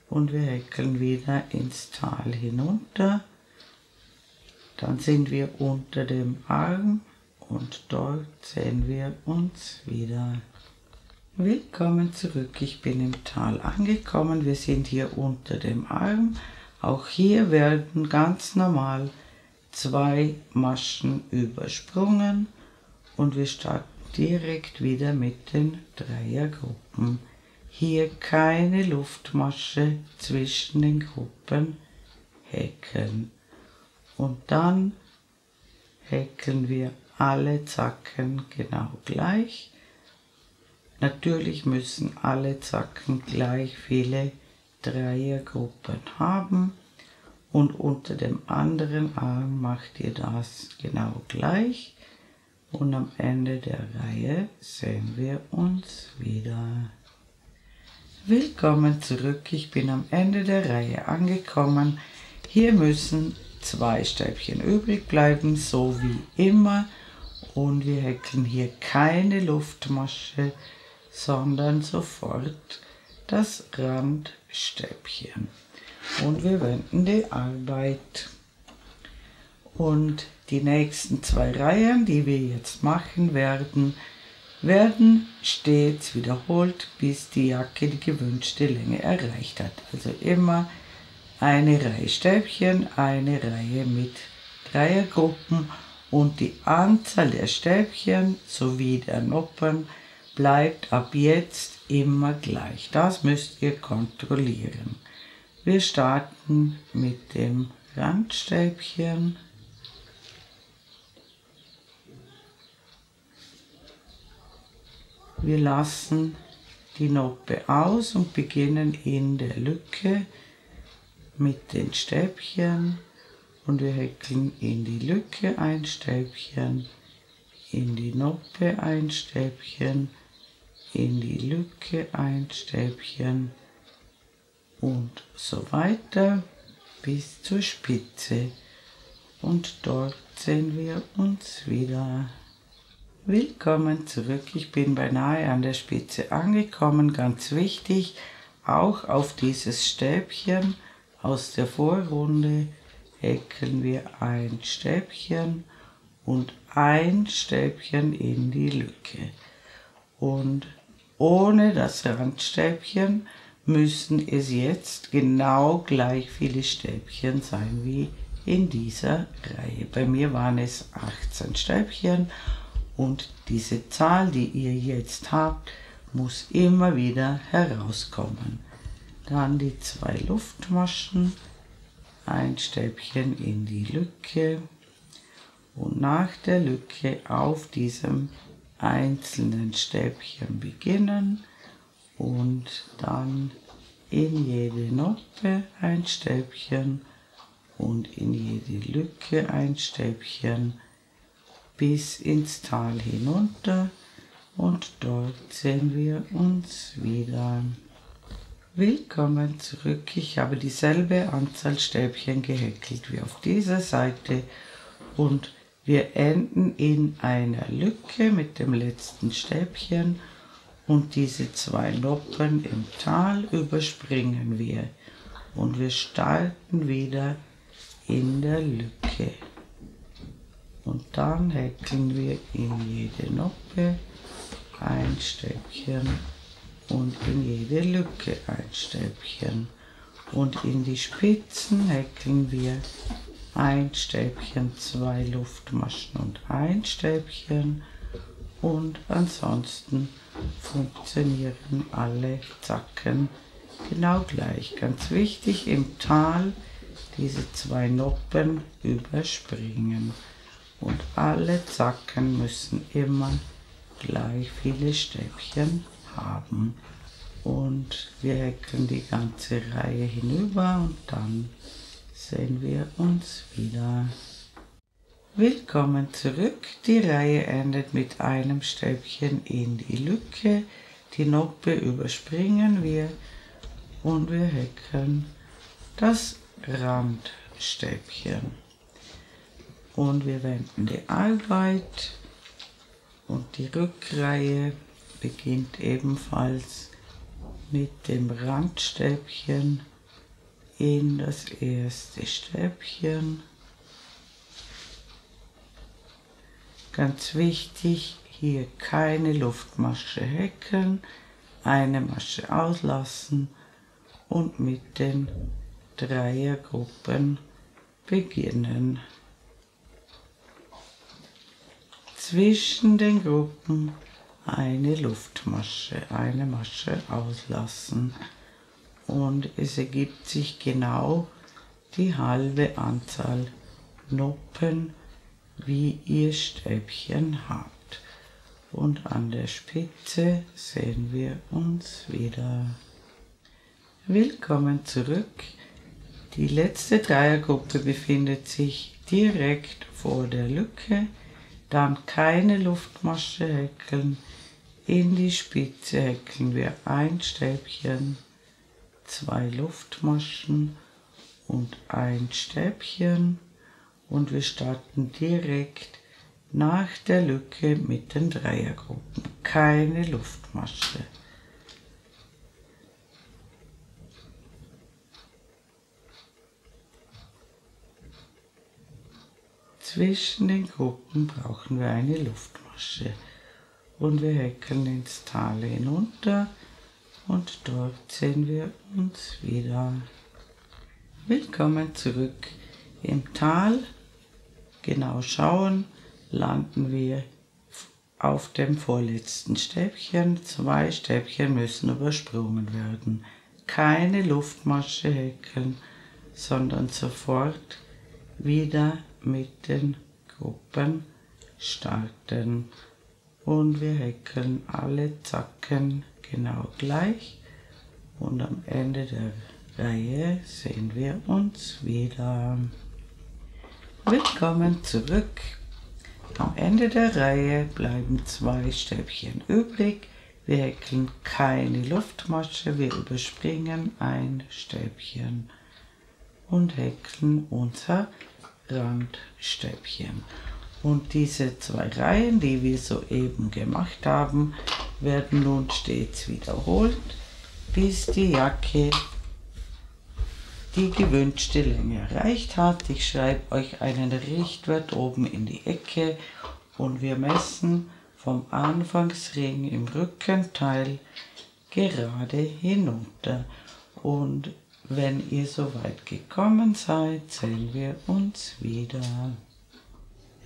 Und wir häkeln wieder ins Tal hinunter. Dann sind wir unter dem Arm und dort sehen wir uns wieder. Willkommen zurück, ich bin im Tal angekommen, wir sind hier unter dem Arm. Auch hier werden ganz normal 2 Maschen übersprungen und wir starten direkt wieder mit den Dreiergruppen. Hier keine Luftmasche zwischen den Gruppen häkeln. Und dann häkeln wir alle Zacken genau gleich. Natürlich müssen alle Zacken gleich viele Dreiergruppen haben und unter dem anderen Arm macht ihr das genau gleich und am Ende der Reihe sehen wir uns wieder. Willkommen zurück, ich bin am Ende der Reihe angekommen. Hier müssen 2 Stäbchen übrig bleiben, so wie immer, und wir häkeln hier keine Luftmasche, sondern sofort das Randstäbchen. Und wir wenden die Arbeit. Und die nächsten 2 Reihen, die wir jetzt machen werden, stets wiederholt, bis die Jacke die gewünschte Länge erreicht hat. Also immer eine Reihe Stäbchen, eine Reihe mit Dreiergruppen und die Anzahl der Stäbchen sowie der Noppen bleibt ab jetzt immer gleich. Das müsst ihr kontrollieren. Wir starten mit dem Randstäbchen. Wir lassen die Noppe aus und beginnen in der Lücke mit den Stäbchen und wir häkeln in die Lücke ein Stäbchen, in die Noppe ein Stäbchen, in die Lücke ein Stäbchen und so weiter bis zur Spitze. Und dort sehen wir uns wieder. Willkommen zurück, ich bin beinahe an der Spitze angekommen. Ganz wichtig, auch auf dieses Stäbchen aus der Vorrunde häkeln wir ein Stäbchen und ein Stäbchen in die Lücke. Und ohne das Randstäbchen müssen es jetzt genau gleich viele Stäbchen sein wie in dieser Reihe. Bei mir waren es 18 Stäbchen. Und diese Zahl, die ihr jetzt habt, muss immer wieder herauskommen. Dann die 2 Luftmaschen, ein Stäbchen in die Lücke und nach der Lücke auf diesem einzelnen Stäbchen beginnen und dann in jede Noppe ein Stäbchen und in jede Lücke ein Stäbchen bis ins Tal hinunter und dort sehen wir uns wieder. Willkommen zurück, ich habe dieselbe Anzahl Stäbchen gehäkelt wie auf dieser Seite und wir enden in einer Lücke mit dem letzten Stäbchen und diese 2 Noppen im Tal überspringen wir und wir starten wieder in der Lücke. Und dann häkeln wir in jede Noppe ein Stäbchen und in jede Lücke ein Stäbchen. Und in die Spitzen häkeln wir ein Stäbchen, 2 Luftmaschen und ein Stäbchen. Und ansonsten funktionieren alle Zacken genau gleich. Ganz wichtig, im Tal diese 2 Noppen überspringen. Und alle Zacken müssen immer gleich viele Stäbchen haben. Und wir häkeln die ganze Reihe hinüber und dann sehen wir uns wieder. Willkommen zurück. Die Reihe endet mit einem Stäbchen in die Lücke. Die Noppe überspringen wir und wir häkeln das Randstäbchen. Und wir wenden die Arbeit und die Rückreihe beginnt ebenfalls mit dem Randstäbchen in das erste Stäbchen. Ganz wichtig, hier keine Luftmasche häkeln, eine Masche auslassen und mit den Dreiergruppen beginnen. Zwischen den Gruppen eine Luftmasche, eine Masche auslassen und es ergibt sich genau die halbe Anzahl Noppen, wie ihr Stäbchen habt. Und an der Spitze sehen wir uns wieder. Willkommen zurück. Die letzte Dreiergruppe befindet sich direkt vor der Lücke. Dann keine Luftmasche häkeln. In die Spitze häkeln wir ein Stäbchen, 2 Luftmaschen und ein Stäbchen. Und wir starten direkt nach der Lücke mit den Dreiergruppen. Keine Luftmasche. Zwischen den Gruppen brauchen wir eine Luftmasche und wir häkeln ins Tal hinunter und dort sehen wir uns wieder. Willkommen zurück im Tal. Genau schauen, landen wir auf dem vorletzten Stäbchen. 2 Stäbchen müssen übersprungen werden. Keine Luftmasche häkeln, sondern sofort wieder mit den Gruppen starten. Und wir häkeln alle Zacken genau gleich. Und am Ende der Reihe sehen wir uns wieder. Willkommen zurück. Am Ende der Reihe bleiben 2 Stäbchen übrig. Wir häkeln keine Luftmasche, wir überspringen ein Stäbchen und häkeln unser Randstäbchen. Und diese 2 Reihen, die wir soeben gemacht haben, werden nun stets wiederholt, bis die Jacke die gewünschte Länge erreicht hat. Ich schreibe euch einen Richtwert oben in die Ecke und wir messen vom Anfangsring im Rückenteil gerade hinunter. Und wenn ihr soweit gekommen seid, sehen wir uns wieder.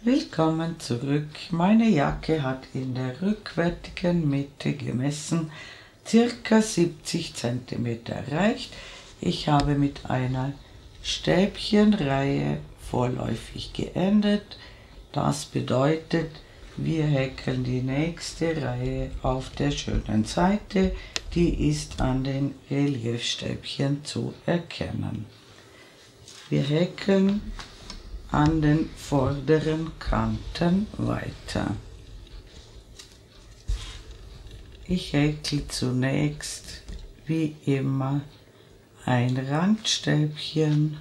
Willkommen zurück. Meine Jacke hat in der rückwärtigen Mitte gemessen ca. 70 cm erreicht. Ich habe mit einer Stäbchenreihe vorläufig geendet. Das bedeutet, wir häkeln die nächste Reihe auf der schönen Seite. Die ist an den Reliefstäbchen zu erkennen. Wir häkeln an den vorderen Kanten weiter. Ich häkle zunächst wie immer ein Randstäbchen,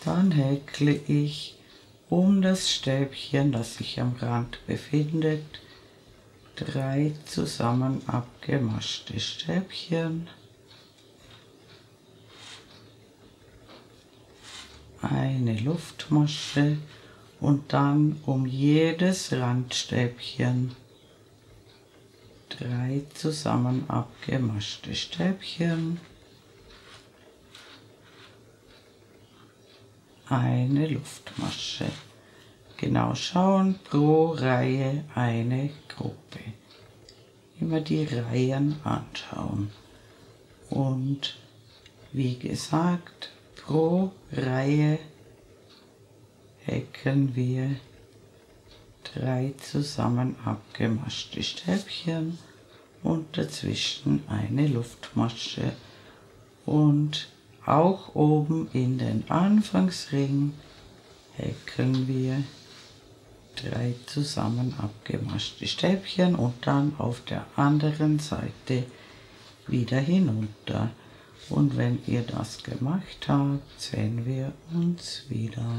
dann häkle ich um das Stäbchen, das sich am Rand befindet, 3 zusammen abgemaschte Stäbchen, eine Luftmasche und dann um jedes Randstäbchen 3 zusammen abgemaschte Stäbchen, eine Luftmasche. Genau schauen, pro Reihe eine Gruppe. Immer die Reihen anschauen. Und wie gesagt, pro Reihe häkeln wir 3 zusammen abgemaschte Stäbchen und dazwischen eine Luftmasche. Und auch oben in den Anfangsring häkeln wir 3 zusammen abgemaschte Stäbchen und dann auf der anderen Seite wieder hinunter. Und wenn ihr das gemacht habt, sehen wir uns wieder.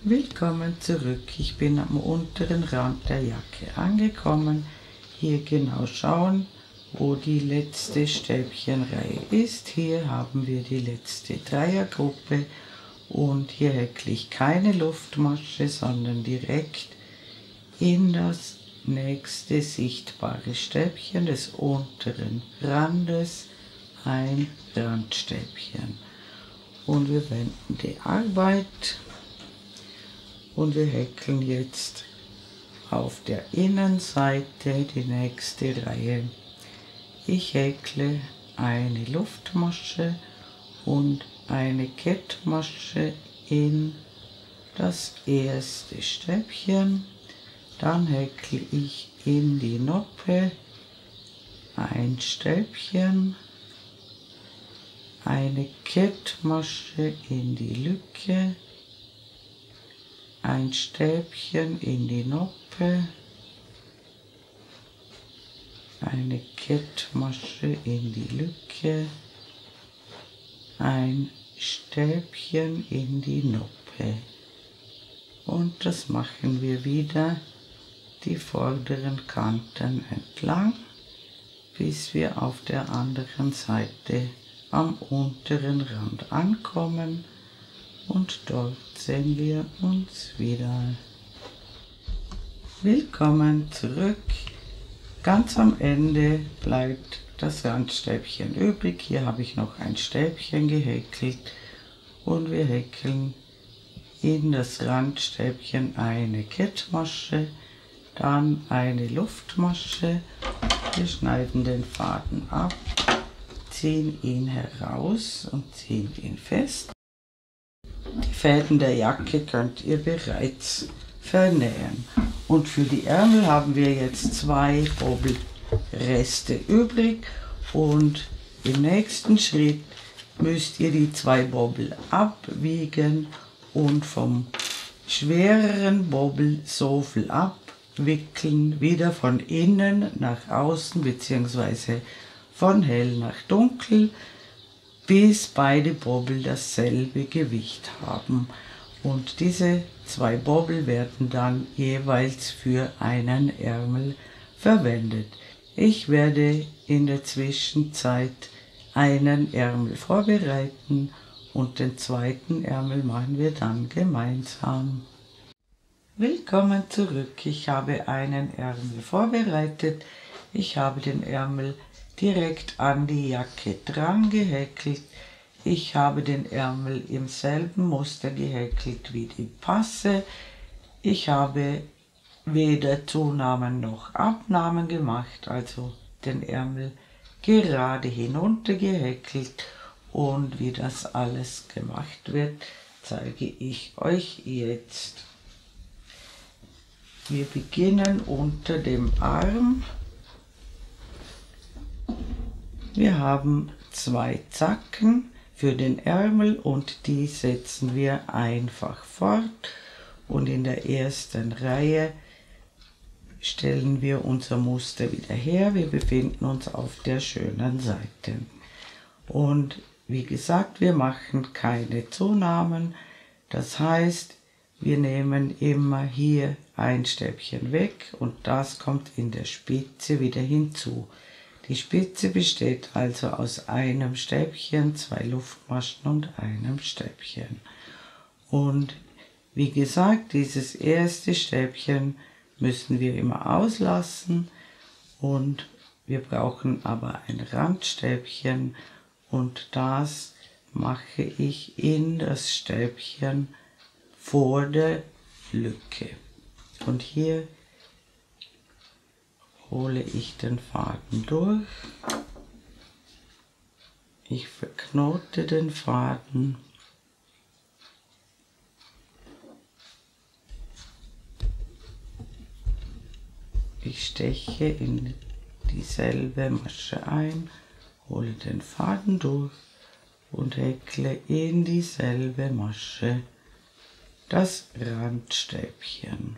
Willkommen zurück. Ich bin am unteren Rand der Jacke angekommen. Hier genau schauen, wo die letzte Stäbchenreihe ist. Hier haben wir die letzte Dreiergruppe und hier häkle ich keine Luftmasche, sondern direkt in das nächste sichtbare Stäbchen des unteren Randes ein Randstäbchen. Und wir wenden die Arbeit und wir häkeln jetzt auf der Innenseite die nächste Reihe. Ich häkle eine Luftmasche und eine Kettmasche in das erste Stäbchen. Dann häkle ich in die Noppe, ein Stäbchen, eine Kettmasche in die Lücke, ein Stäbchen in die Noppe, eine Kettmasche in die Lücke, ein Stäbchen in die Noppe. Und das machen wir wieder die vorderen Kanten entlang, bis wir auf der anderen Seite am unteren Rand ankommen, und dort sehen wir uns wieder. Willkommen zurück. Ganz am Ende bleibt das Randstäbchen übrig. Hier habe ich noch ein Stäbchen gehäkelt und wir häkeln in das Randstäbchen eine Kettmasche, dann eine Luftmasche. Wir schneiden den Faden ab, ziehen ihn heraus und ziehen ihn fest. Die Fäden der Jacke könnt ihr bereits vernähen. Und für die Ärmel haben wir jetzt 2 Bobbelreste übrig, und im nächsten Schritt müsst ihr die 2 Bobbel abwiegen und vom schwereren Bobbel so viel abwickeln, wieder von innen nach außen bzw. von hell nach dunkel, bis beide Bobbel dasselbe Gewicht haben. Und diese 2 Bobbel werden dann jeweils für einen Ärmel verwendet. Ich werde in der Zwischenzeit einen Ärmel vorbereiten und den zweiten Ärmel machen wir dann gemeinsam. Willkommen zurück. Ich habe einen Ärmel vorbereitet. Ich habe den Ärmel direkt an die Jacke dran gehäkelt. Ich habe den Ärmel im selben Muster gehäkelt wie die Passe. Ich habe weder Zunahmen noch Abnahmen gemacht, also den Ärmel gerade hinunter gehäkelt. Und wie das alles gemacht wird, zeige ich euch jetzt. Wir beginnen unter dem Arm. Wir haben 2 Zacken für den Ärmel und die setzen wir einfach fort, und in der ersten Reihe stellen wir unser Muster wieder her. Wir befinden uns auf der schönen Seite. Und wie gesagt, wir machen keine Zunahmen. Das heißt, wir nehmen immer hier ein Stäbchen weg und das kommt in der Spitze wieder hinzu. Die Spitze besteht also aus einem Stäbchen, 2 Luftmaschen und einem Stäbchen. Und wie gesagt, dieses erste Stäbchen müssen wir immer auslassen, und wir brauchen aber ein Randstäbchen, und das mache ich in das Stäbchen vor der Lücke. Und hier hole ich den Faden durch. Ich verknote den Faden. Ich steche in dieselbe Masche ein, hole den Faden durch und häkle in dieselbe Masche das Randstäbchen.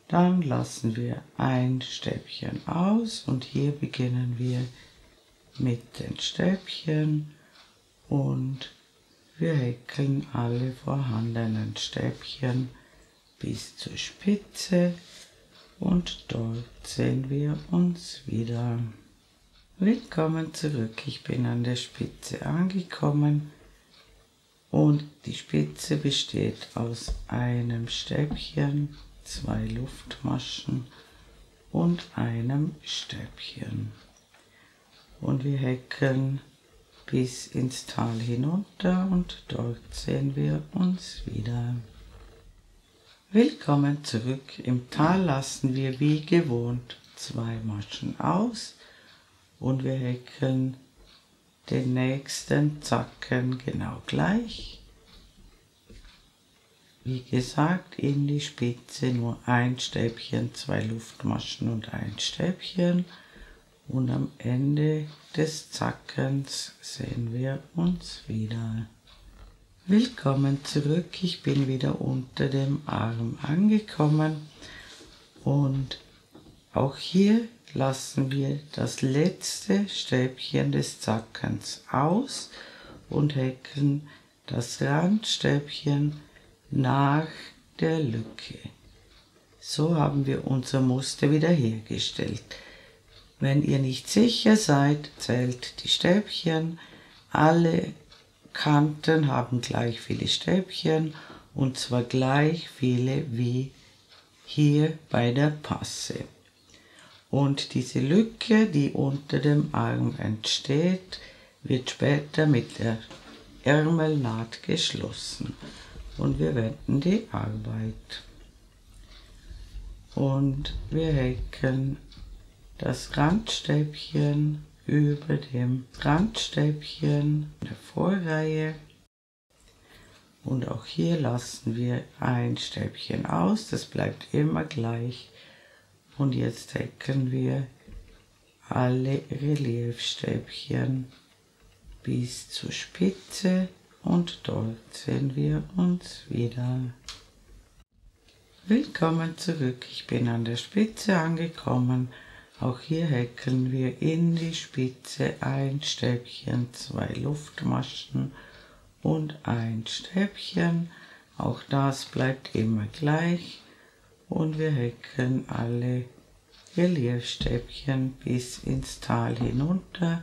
Dann lassen wir ein Stäbchen aus und hier beginnen wir mit den Stäbchen und wir häkeln alle vorhandenen Stäbchen bis zur Spitze und dort sehen wir uns wieder. Willkommen zurück, ich bin an der Spitze angekommen und die Spitze besteht aus einem Stäbchen, 2 Luftmaschen und einem Stäbchen. Und wir häkeln bis ins Tal hinunter und dort sehen wir uns wieder. Willkommen zurück. Im Tal lassen wir wie gewohnt 2 Maschen aus und wir häkeln den nächsten Zacken genau gleich. Wie gesagt, in die Spitze nur ein Stäbchen, 2 Luftmaschen und ein Stäbchen. Und am Ende des Zackens sehen wir uns wieder. Willkommen zurück, ich bin wieder unter dem Arm angekommen und auch hier lassen wir das letzte Stäbchen des Zackens aus und häkeln das Randstäbchen nach der Lücke. So haben wir unser Muster wiederhergestellt. Wenn ihr nicht sicher seid, zählt die Stäbchen. Alle Kanten haben gleich viele Stäbchen und zwar gleich viele wie hier bei der Passe. Und diese Lücke, die unter dem Arm entsteht, wird später mit der Ärmelnaht geschlossen. Und wir wenden die Arbeit. Und wir häkeln das Randstäbchen über dem Randstäbchen der Vorreihe. Und auch hier lassen wir ein Stäbchen aus, das bleibt immer gleich. Und jetzt häkeln wir alle Reliefstäbchen bis zur Spitze und dort sehen wir uns wieder. Willkommen zurück, ich bin an der Spitze angekommen. Auch hier häkeln wir in die Spitze ein Stäbchen, 2 Luftmaschen und ein Stäbchen. Auch das bleibt immer gleich. Und wir häkeln alle Reliefstäbchen bis ins Tal hinunter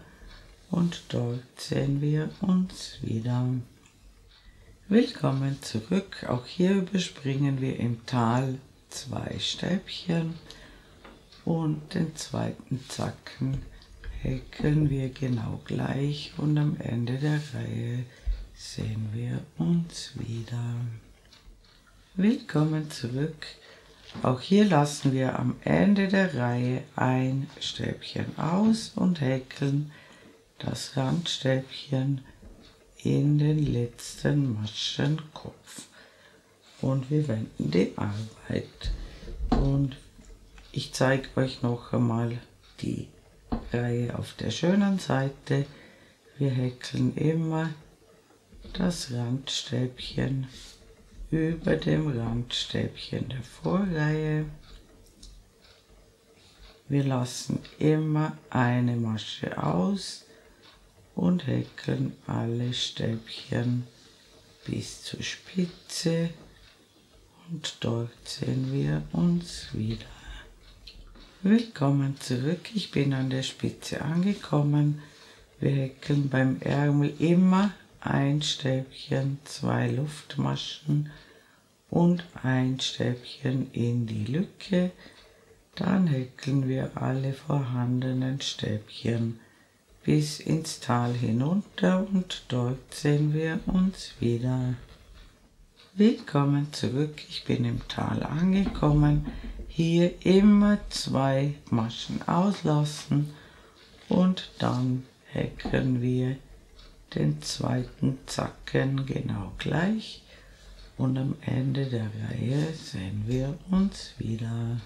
und dort sehen wir uns wieder. Willkommen zurück, auch hier überspringen wir im Tal 2 Stäbchen und den zweiten Zacken häkeln wir genau gleich und am Ende der Reihe sehen wir uns wieder. Willkommen zurück. Auch hier lassen wir am Ende der Reihe ein Stäbchen aus und häkeln das Randstäbchen in den letzten Maschenkopf. Und wir wenden die Arbeit. Und ich zeige euch noch einmal die Reihe auf der schönen Seite. Wir häkeln immer das Randstäbchen über dem Randstäbchen der Vorreihe. Wir lassen immer eine Masche aus und häkeln alle Stäbchen bis zur Spitze und dort sehen wir uns wieder. Willkommen zurück, ich bin an der Spitze angekommen. Wir häkeln beim Ärmel immer ein Stäbchen, 2 Luftmaschen und ein Stäbchen in die Lücke. Dann häkeln wir alle vorhandenen Stäbchen bis ins Tal hinunter und dort sehen wir uns wieder. Willkommen zurück, ich bin im Tal angekommen. Hier immer 2 Maschen auslassen und dann häkeln wir den zweiten Zacken genau gleich und am Ende der Reihe sehen wir uns wieder.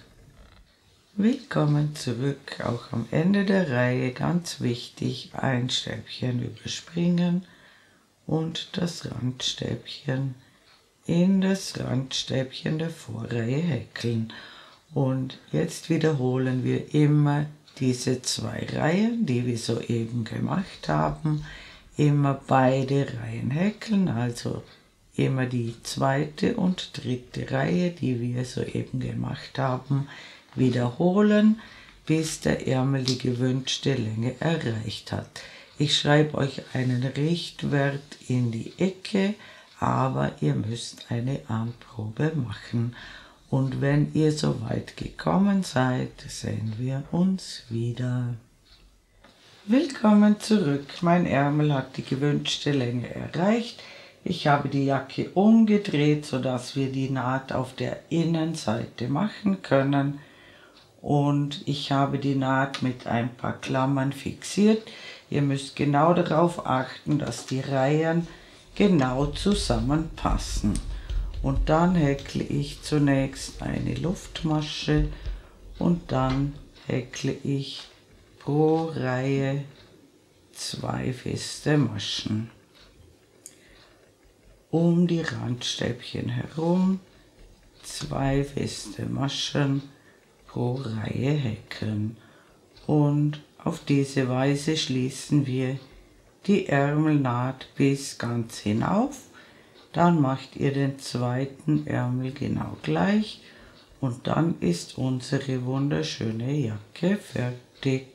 Willkommen zurück, auch am Ende der Reihe ganz wichtig, ein Stäbchen überspringen und das Randstäbchen in das Randstäbchen der Vorreihe häkeln. Und jetzt wiederholen wir immer diese 2 Reihen, die wir soeben gemacht haben, immer beide Reihen häkeln, also immer die zweite und dritte Reihe, die wir soeben gemacht haben, wiederholen, bis der Ärmel die gewünschte Länge erreicht hat. Ich schreibe euch einen Richtwert in die Ecke, aber ihr müsst eine Anprobe machen. Und wenn ihr so weit gekommen seid, sehen wir uns wieder. Willkommen zurück. Mein Ärmel hat die gewünschte Länge erreicht. Ich habe die Jacke umgedreht, sodass wir die Naht auf der Innenseite machen können. Und ich habe die Naht mit ein paar Klammern fixiert. Ihr müsst genau darauf achten, dass die Reihen genau zusammenpassen. Und dann häkle ich zunächst eine Luftmasche und dann häkle ich pro Reihe 2 feste Maschen. Um die Randstäbchen herum 2 feste Maschen pro Reihe häkeln. Und auf diese Weise schließen wir die Ärmelnaht bis ganz hinauf. Dann macht ihr den zweiten Ärmel genau gleich und dann ist unsere wunderschöne Jacke fertig.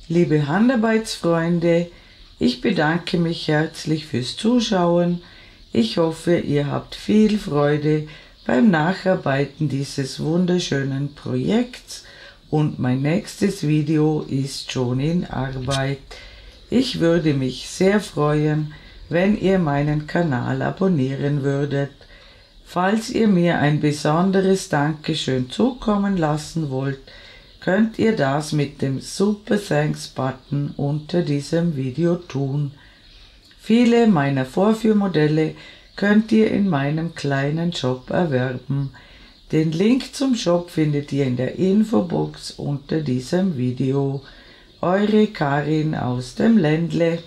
Liebe Handarbeitsfreunde, ich bedanke mich herzlich fürs Zuschauen. Ich hoffe, ihr habt viel Freude beim Nacharbeiten dieses wunderschönen Projekts und mein nächstes Video ist schon in Arbeit. Ich würde mich sehr freuen, wenn ihr meinen Kanal abonnieren würdet. Falls ihr mir ein besonderes Dankeschön zukommen lassen wollt, könnt ihr das mit dem Super Thanks Button unter diesem Video tun. Viele meiner Vorführmodelle könnt ihr in meinem kleinen Shop erwerben. Den Link zum Shop findet ihr in der Infobox unter diesem Video. Eure Karin aus dem Ländle.